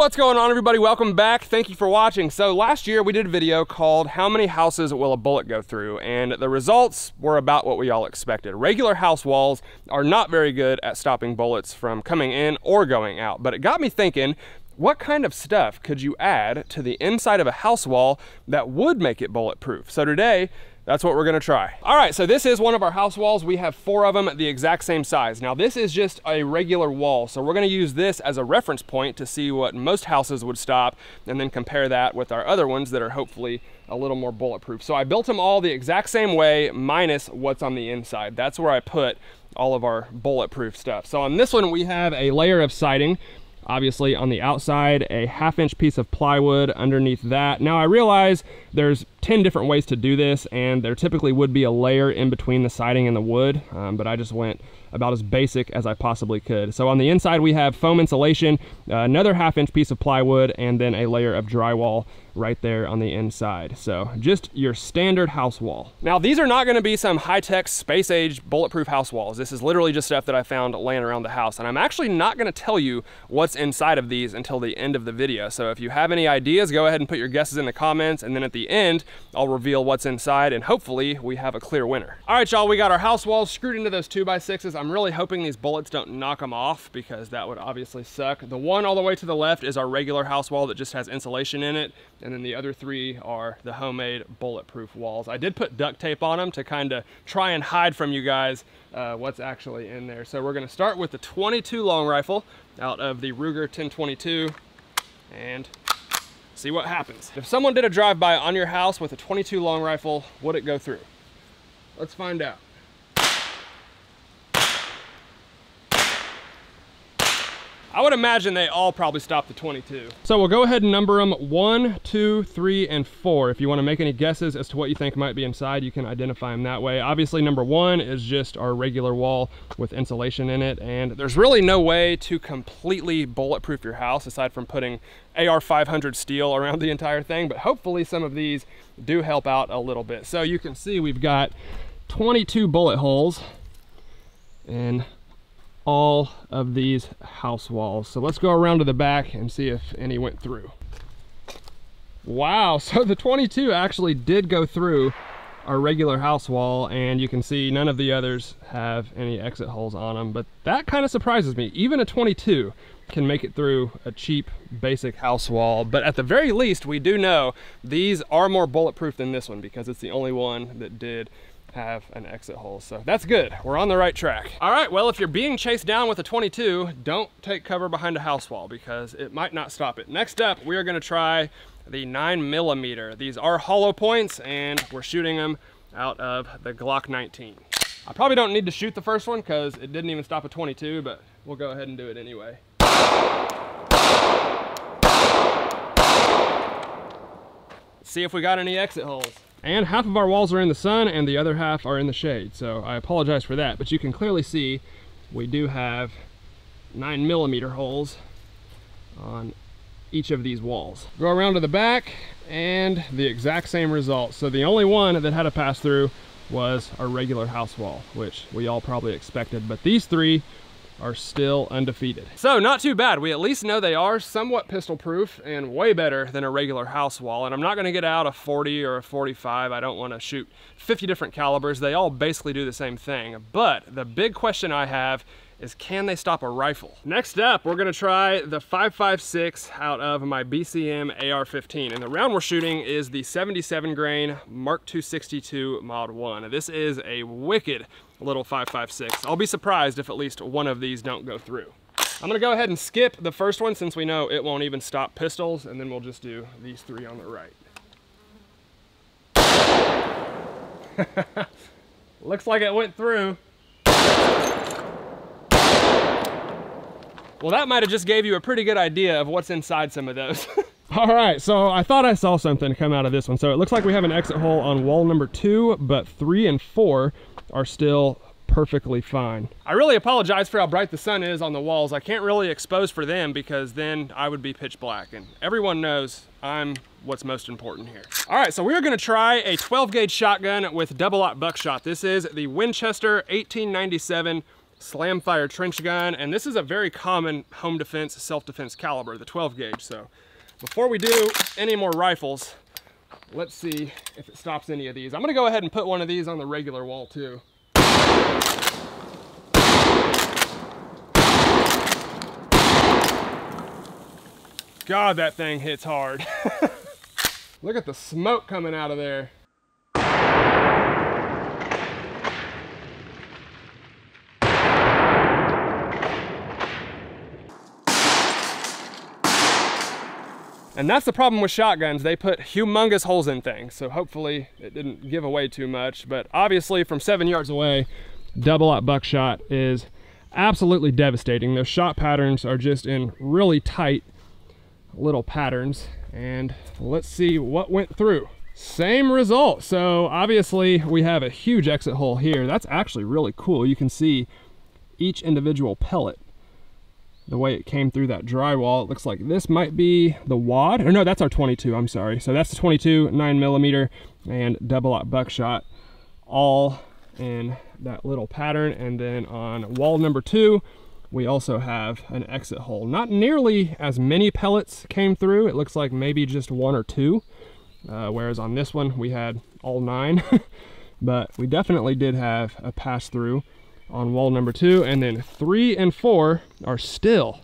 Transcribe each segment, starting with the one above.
What's going on, everybody? Welcome back. Thank you for watching. So last year we did a video called How Many Houses Will a Bullet Go Through? And the results were about what we all expected. Regular house walls are not very good at stopping bullets from coming in or going out. But it got me thinking, what kind of stuff could you add to the inside of a house wall that would make it bulletproof? So today, that's what we're gonna try. All right, so this is one of our house walls. We have 4 of them the exact same size. Now this is just a regular wall, so we're gonna use this as a reference point to see what most houses would stop and then compare that with our other ones that are hopefully a little more bulletproof. So I built them all the exact same way, minus what's on the inside. That's where I put all of our bulletproof stuff. So on this one, we have a layer of siding. Obviously on the outside, a 1/2-inch piece of plywood underneath that. Now I realize there's 10 different ways to do this, and there typically would be a layer in between the siding and the wood, but I just went about as basic as I possibly could. So on the inside we have foam insulation, another 1/2-inch piece of plywood, and then a layer of drywall right there on the inside. So just your standard house wall. Now these are not gonna be some high-tech space age bulletproof house walls. This is literally just stuff that I found laying around the house. And I'm actually not gonna tell you what's inside of these until the end of the video. So if you have any ideas, go ahead and put your guesses in the comments. And then at the end, I'll reveal what's inside and hopefully we have a clear winner. All right, y'all, we got our house walls screwed into those 2x6s. I'm really hoping these bullets don't knock them off because that would obviously suck. The one all the way to the left is our regular house wall that just has insulation in it. And then the other 3 are the homemade bulletproof walls. I did put duct tape on them to kind of try and hide from you guys what's actually in there. So we're gonna start with the 22 long rifle out of the Ruger 1022 and see what happens. If someone did a drive-by on your house with a 22 long rifle, would it go through? Let's find out. I would imagine they all probably stop the 22. So we'll go ahead and number them 1, 2, 3, and 4. If you want to make any guesses as to what you think might be inside, you can identify them that way. Obviously, number 1 is just our regular wall with insulation in it. And there's really no way to completely bulletproof your house aside from putting AR-500 steel around the entire thing. But hopefully some of these do help out a little bit. So you can see we've got 22 bullet holes in all of these house walls. So let's go around to the back and see if any went through. Wow, so the 22 actually did go through our regular house wall, and you can see none of the others have any exit holes on them, but that kind of surprises me. Even a 22 can make it through a cheap basic house wall, but at the very least we do know these are more bulletproof than this one because it's the only one that did have an exit hole. So that's good. We're on the right track. All right, well, if you're being chased down with a 22, don't take cover behind a house wall because it might not stop it. Next up, we are gonna try the 9mm. These are hollow points and we're shooting them out of the Glock 19. I probably don't need to shoot the first one because it didn't even stop a 22, but we'll go ahead and do it anyway. Let's see if we got any exit holes. And half of our walls are in the sun and the other half are in the shade. So I apologize for that, but you can clearly see we do have 9mm holes on each of these walls. Go around to the back and the exact same result. So the only one that had a pass through was our regular house wall, which we all probably expected, but these 3 are still undefeated. So not too bad. We at least know they are somewhat pistol proof and way better than a regular house wall. And I'm not gonna get out a 40 or a 45. I don't wanna shoot 50 different calibers. They all basically do the same thing. But the big question I have is, can they stop a rifle? Next up, we're gonna try the 5.56 out of my BCM AR-15. And the round we're shooting is the 77 grain Mark 262 Mod 1. This is a wicked little 5.56. I'll be surprised if at least one of these don't go through. I'm gonna go ahead and skip the first one since we know it won't even stop pistols, and then we'll just do these 3 on the right. Looks like it went through. Well, that might have just gave you a pretty good idea of what's inside some of those. All right, so I thought I saw something come out of this one. So it looks like we have an exit hole on wall number 2, but 3 and 4 are still perfectly fine. I really apologize for how bright the sun is on the walls. I can't really expose for them because then I would be pitch black, and everyone knows I'm what's most important here. All right, so we're gonna try a 12 gauge shotgun with double-aught buckshot. This is the Winchester 1897 slam fire trench gun, and this is a very common home defense, self-defense caliber, the 12 gauge. So before we do any more rifles, let's see if it stops any of these. I'm gonna go ahead and put one of these on the regular wall too. God, that thing hits hard. Look at the smoke coming out of there. And that's the problem with shotguns. They put humongous holes in things. So hopefully it didn't give away too much. But obviously from 7 yards away, double-aught buckshot is absolutely devastating. Those shot patterns are just in really tight little patterns. And let's see what went through. Same result. So obviously we have a huge exit hole here. That's actually really cool. You can see each individual pellet, the way it came through that drywall. It looks like this might be the wad, or no, that's our 22, I'm sorry. So that's the 22, 9mm, and double-aught buckshot, all in that little pattern. And then on wall number 2, we also have an exit hole. Not nearly as many pellets came through. It looks like maybe just 1 or 2, whereas on this one we had all 9. But we definitely did have a pass through on wall number 2, and then 3 and 4 are still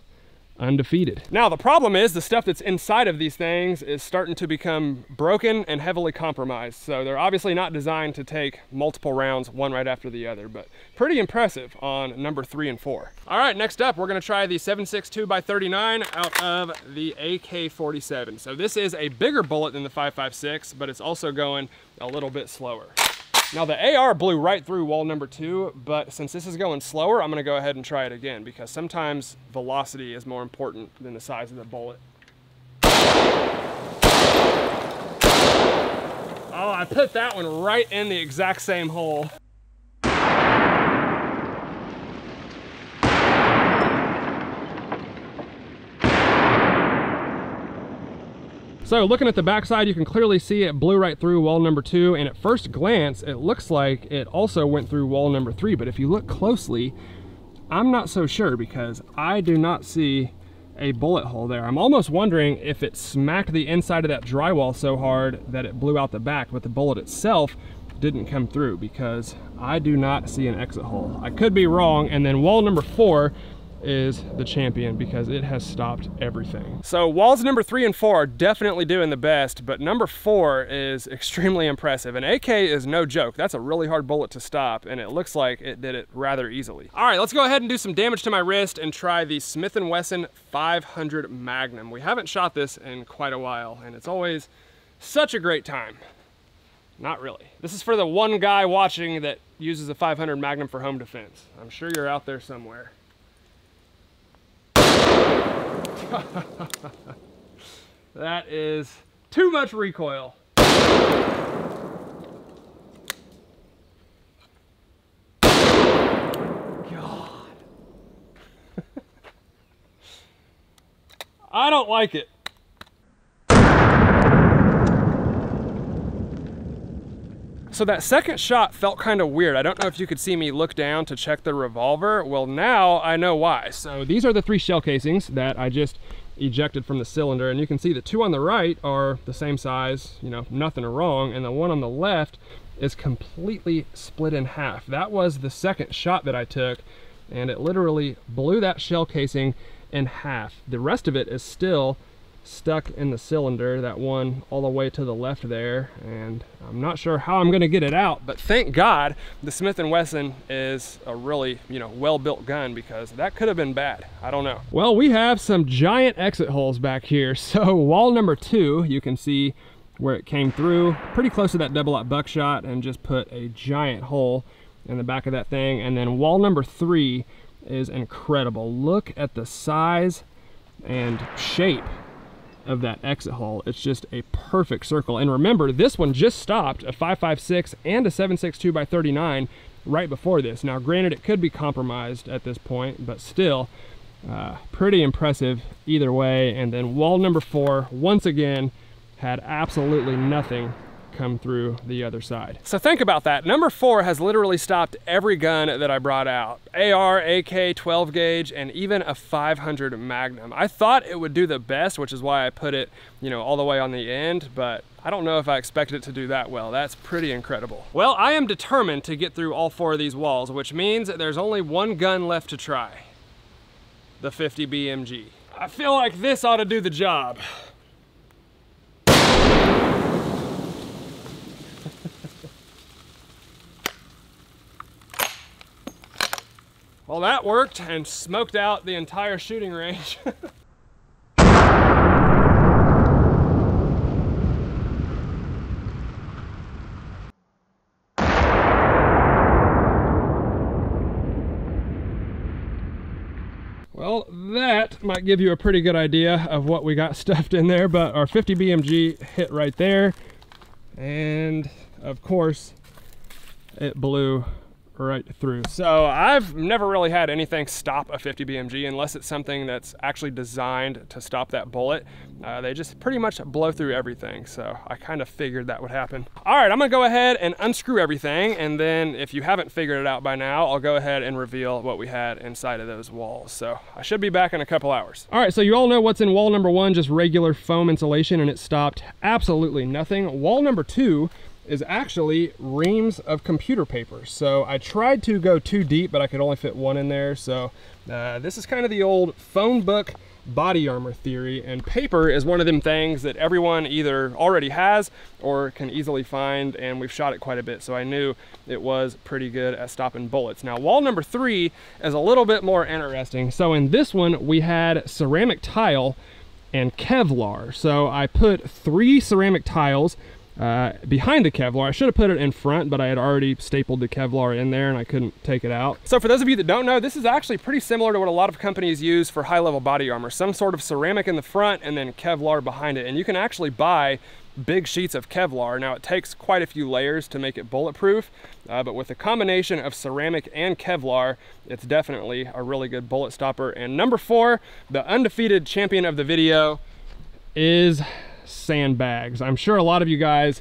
undefeated. Now the problem is the stuff that's inside of these things is starting to become broken and heavily compromised. So they're obviously not designed to take multiple rounds, one right after the other, but pretty impressive on number 3 and 4. All right, next up, we're gonna try the 7.62 by 39 out of the AK-47. So this is a bigger bullet than the 5.56, but it's also going a little bit slower. Now the AR blew right through wall number 2, but since this is going slower, I'm gonna go ahead and try it again, because sometimes velocity is more important than the size of the bullet. Oh, I put that one right in the exact same hole. So looking at the backside, you can clearly see it blew right through wall number 2, and at first glance, it looks like it also went through wall number 3, but if you look closely, I'm not so sure, because I do not see a bullet hole there. I'm almost wondering if it smacked the inside of that drywall so hard that it blew out the back, but the bullet itself didn't come through, because I do not see an exit hole. I could be wrong. And then wall number 4 is the champion, because it has stopped everything. So walls number 3 and 4 are definitely doing the best, but number 4 is extremely impressive. An AK is no joke. That's a really hard bullet to stop, and it looks like it did it rather easily. All right, let's go ahead and do some damage to my wrist and try the Smith & Wesson 500 Magnum. We haven't shot this in quite a while, and it's always such a great time. Not really. This is for the one guy watching that uses a 500 Magnum for home defense. I'm sure you're out there somewhere. That is too much recoil. God. I don't like it. So that second shot felt kind of weird. I don't know if you could see me look down to check the revolver. Well, now I know why. So these are the 3 shell casings that I just ejected from the cylinder, and you can see the 2 on the right are the same size, you know, nothing wrong, and the one on the left is completely split in half. That was the second shot that I took, and it literally blew that shell casing in half. The rest of it is still stuck in the cylinder, that one all the way to the left there, and I'm not sure how I'm gonna get it out, but thank God the Smith & Wesson is a really, you know, well-built gun, because that could have been bad. I don't know. Well, we have some giant exit holes back here. So wall number 2, you can see where it came through, pretty close to that double-aught buckshot, and just put a giant hole in the back of that thing. And then wall number 3 is incredible. Look at the size and shape of that exit hole. It's just a perfect circle. And remember, this one just stopped a 5.56 and a 7.62 by 39 right before this. Now granted, it could be compromised at this point, but still pretty impressive either way. And then wall number 4 once again had absolutely nothing come through the other side. So think about that. Number 4 has literally stopped every gun that I brought out. AR, AK, 12 gauge, and even a 500 Magnum. I thought it would do the best, which is why I put it, you know, all the way on the end, but I don't know if I expected it to do that well. That's pretty incredible. Well, I am determined to get through all 4 of these walls, which means there's only one gun left to try. The 50 BMG. I feel like this ought to do the job. Well, that worked and smoked out the entire shooting range. Well, that might give you a pretty good idea of what we got stuffed in there, but our 50 BMG hit right there. And of course, it blew right through. So I've never really had anything stop a 50 BMG unless it's something that's actually designed to stop that bullet. They just pretty much blow through everything. So I kind of figured that would happen. All right, I'm gonna go ahead and unscrew everything. And then if you haven't figured it out by now, I'll go ahead and reveal what we had inside of those walls. So I should be back in a couple hours. All right, so you all know what's in wall number 1, just regular foam insulation, and it stopped absolutely nothing. Wall number 2 is actually reams of computer paper. So I tried to go too deep, but I could only fit 1 in there. So this is kind of the old phone book body armor theory, and paper is one of them things that everyone either already has or can easily find, and we've shot it quite a bit, so I knew it was pretty good at stopping bullets. Now, wall number 3 is a little bit more interesting. So in this one, we had ceramic tile and Kevlar. So I put 3 ceramic tiles behind the Kevlar. I should have put it in front, but I had already stapled the Kevlar in there and I couldn't take it out. So for those of you that don't know, this is actually pretty similar to what a lot of companies use for high-level body armor. Some sort of ceramic in the front and then Kevlar behind it. And you can actually buy big sheets of Kevlar. Now it takes quite a few layers to make it bulletproof, but with a combination of ceramic and Kevlar, it's definitely a really good bullet stopper. And number 4, the undefeated champion of the video, is Sandbags. I'm sure a lot of you guys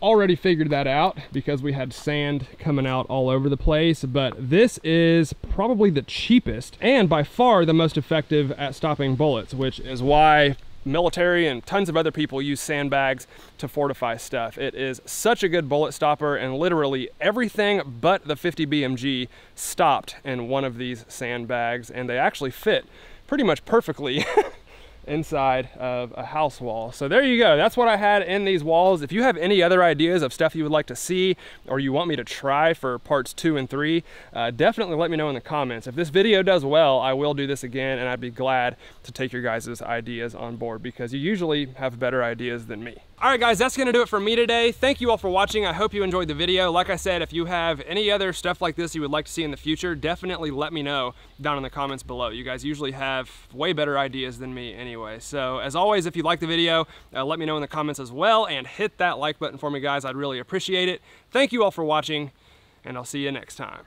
already figured that out because we had sand coming out all over the place, but this is probably the cheapest and by far the most effective at stopping bullets, which is why military and tons of other people use sandbags to fortify stuff. It is such a good bullet stopper, and literally everything but the 50 BMG stopped in one of these sandbags, and they actually fit pretty much perfectly inside of a house wall. So there you go. That's what I had in these walls. If you have any other ideas of stuff you would like to see or you want me to try for parts 2 and 3, definitely let me know in the comments. If this video does well, I will do this again, and I'd be glad to take your guys' ideas on board because you usually have better ideas than me. All right, guys, that's gonna do it for me today. Thank you all for watching. I hope you enjoyed the video. Like I said, if you have any other stuff like this you would like to see in the future, definitely let me know down in the comments below. You guys usually have way better ideas than me anyway. So as always, if you like the video, let me know in the comments as well, and hit that like button for me, guys. I'd really appreciate it. Thank you all for watching, and I'll see you next time.